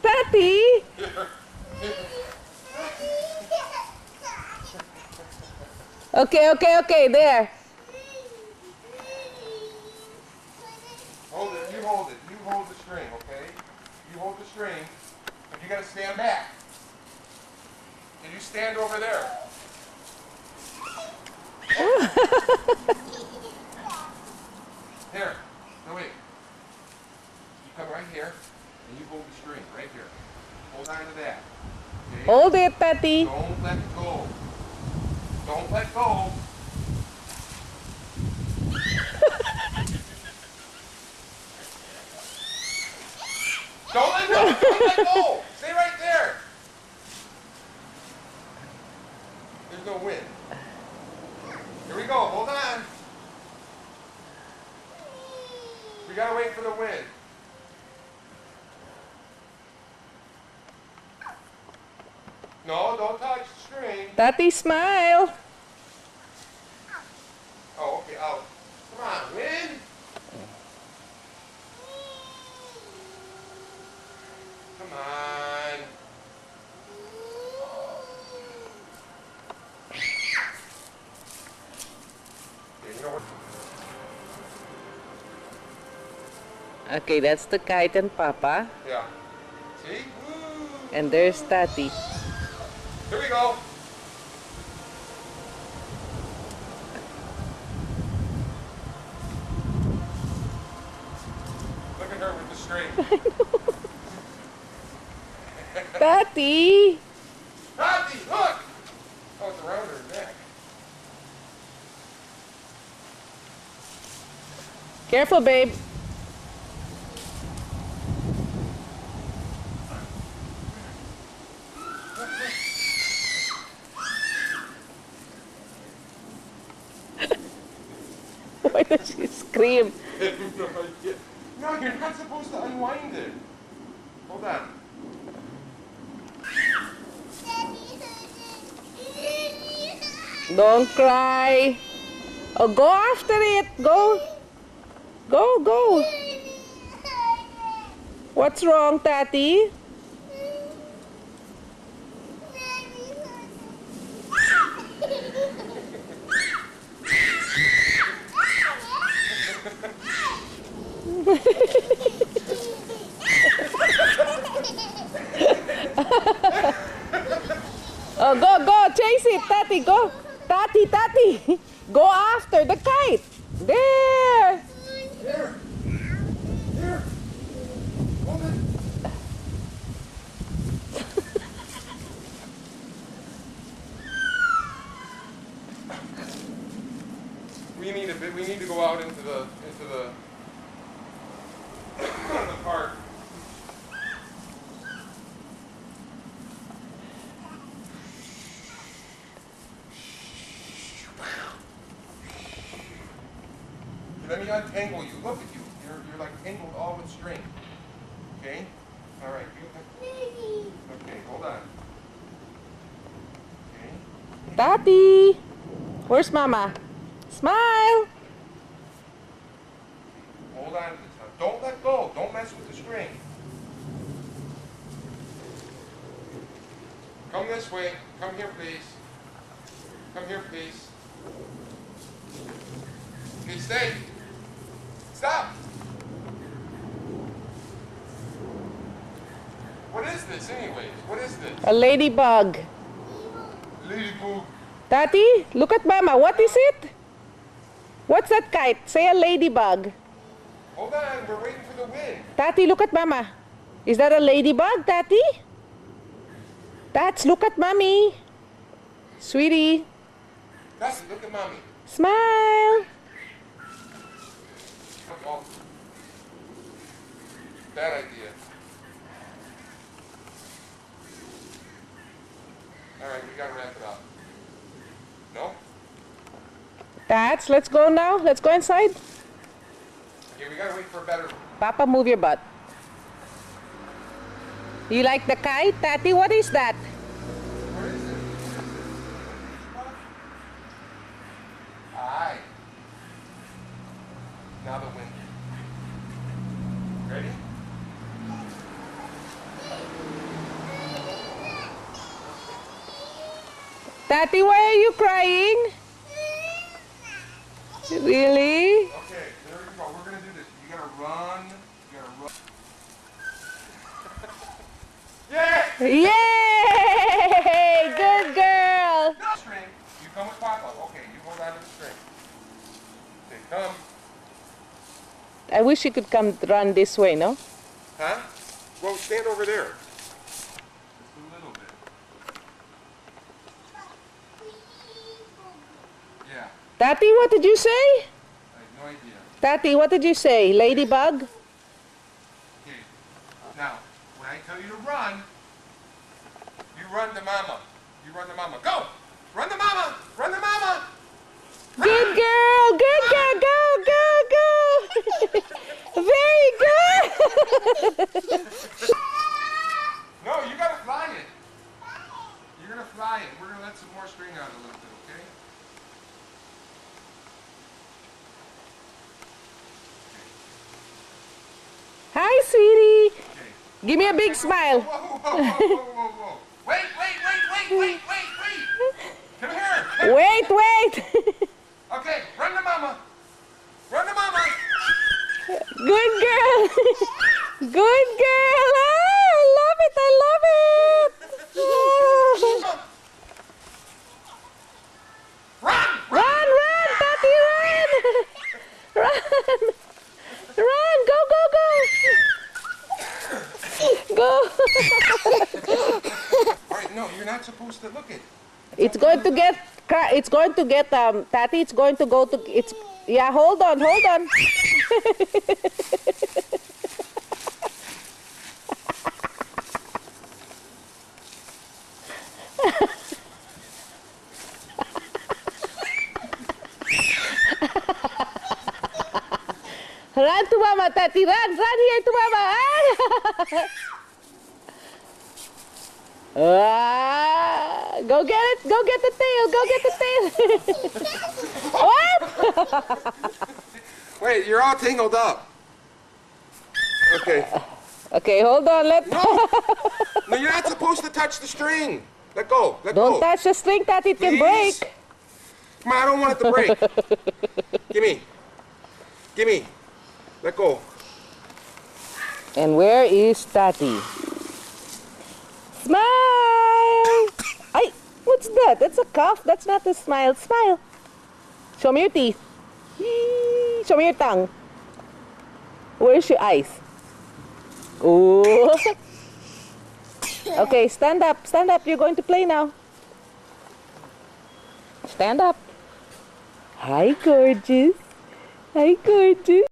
Tati! Okay, okay, okay, there. Hold it, you hold it. You hold the string, okay? You hold the string, and you gotta stand back. And you stand over there. Here, no wait. You come right here, and you hold the string, right here. Hold on to that. Okay? Hold it, Tati. Don't let go. Don't let go. Don't let go. Don't let go. Stay right there. There's no wind. Here we go. Hold on. We gotta wait for the wind. No, don't touch the string. Tati, smile. Oh, okay, out. Come on, wind. Come on. Okay, you know what? Okay, that's the kite and Papa. Yeah. See? Woo. And there's Tati. Here we go. Look at her with the string. Tati! Tati, look! Oh, it's around her neck. Careful, babe. Why does she scream? No, you're not supposed to unwind it. Hold on. Don't cry. Oh, go after it. Go. Go, go. What's wrong, Tati? Oh, go, go. Chase it, Tati. Go. Tati, Tati. Go after the kite. There. Here. Here. Hold it. We need to go out into the the park. Let me untangle you. Look at you. You're like tangled all with string. Okay? All right. Okay, hold on. Okay. Tati. Where's Mama? Smile. Hold on to this now. Don't let go. Don't mess with the string. Come this way. Come here, please. Come here, please. Okay, stay. Stop. What is this, anyways? What is this? A ladybug. Ladybug. Tati, look at Mama. What is it? What's that kite? Say a ladybug. Hold on. We're waiting for the wind. Tati, look at Mama. Is that a ladybug, Tati? Tats, look at Mommy. Sweetie, That's it. Look at Mommy. smile. Oh. Bad idea. All right, we gotta wrap it up. No? Tats, let's go now. Let's go inside. Okay, we gotta wait for a better. Papa, move your butt. You like the kite, Tati? What is that? Where is it? Aye. Now the wind. Ready? Tati, why are you crying? Really? Okay, there you go. We're gonna do this. You gotta run. You gotta run. Yeah! Yay! Good girl. No string. You come with Papa. Okay, you hold on to the string. Okay, come. I wish you could come run this way, no? Huh? Well, stand over there. Just a little bit. Yeah, Tati, what did you say? I have no idea. Tati, what did you say? Ladybug? Okay, now, when I tell you to run, you run to Mama. You run to Mama. Go! Run to Mama! Run to Mama! Good girl, go, go, go. Very good. No, you gotta fly it. You're gonna fly it. We're gonna let some more string out a little bit, okay? Hi, sweetie. Okay. Give me a big smile. Whoa, whoa, whoa, whoa, whoa, whoa. Wait. Come here. Wait. Okay, run to Mama. Run to Mama. Good girl. Good girl. Ah, I love it. Ah. Run! Run, Tati, run. Run, go. Go. All right, no, you're not supposed to look at. It's going to get, Tati, it's going to go to, yeah, hold on. Run to Mama, Tati, run here to Mama. Go get it, go get the tail. What? Wait, you're all tangled up. Okay. Okay, hold on, No, you're not supposed to touch the string. Let go. Let don't go. touch the string, Tati, it can Please. break. Come on, I don't want it to break. Gimme. Let go. And where is Tati? Smile! Ay, what's that? That's a cough. That's not a smile. Smile. Show me your teeth. Yee. Show me your tongue. Where's your eyes? Oh. Okay, stand up. Stand up. You're going to play now. Stand up. Hi, gorgeous. Hi, gorgeous.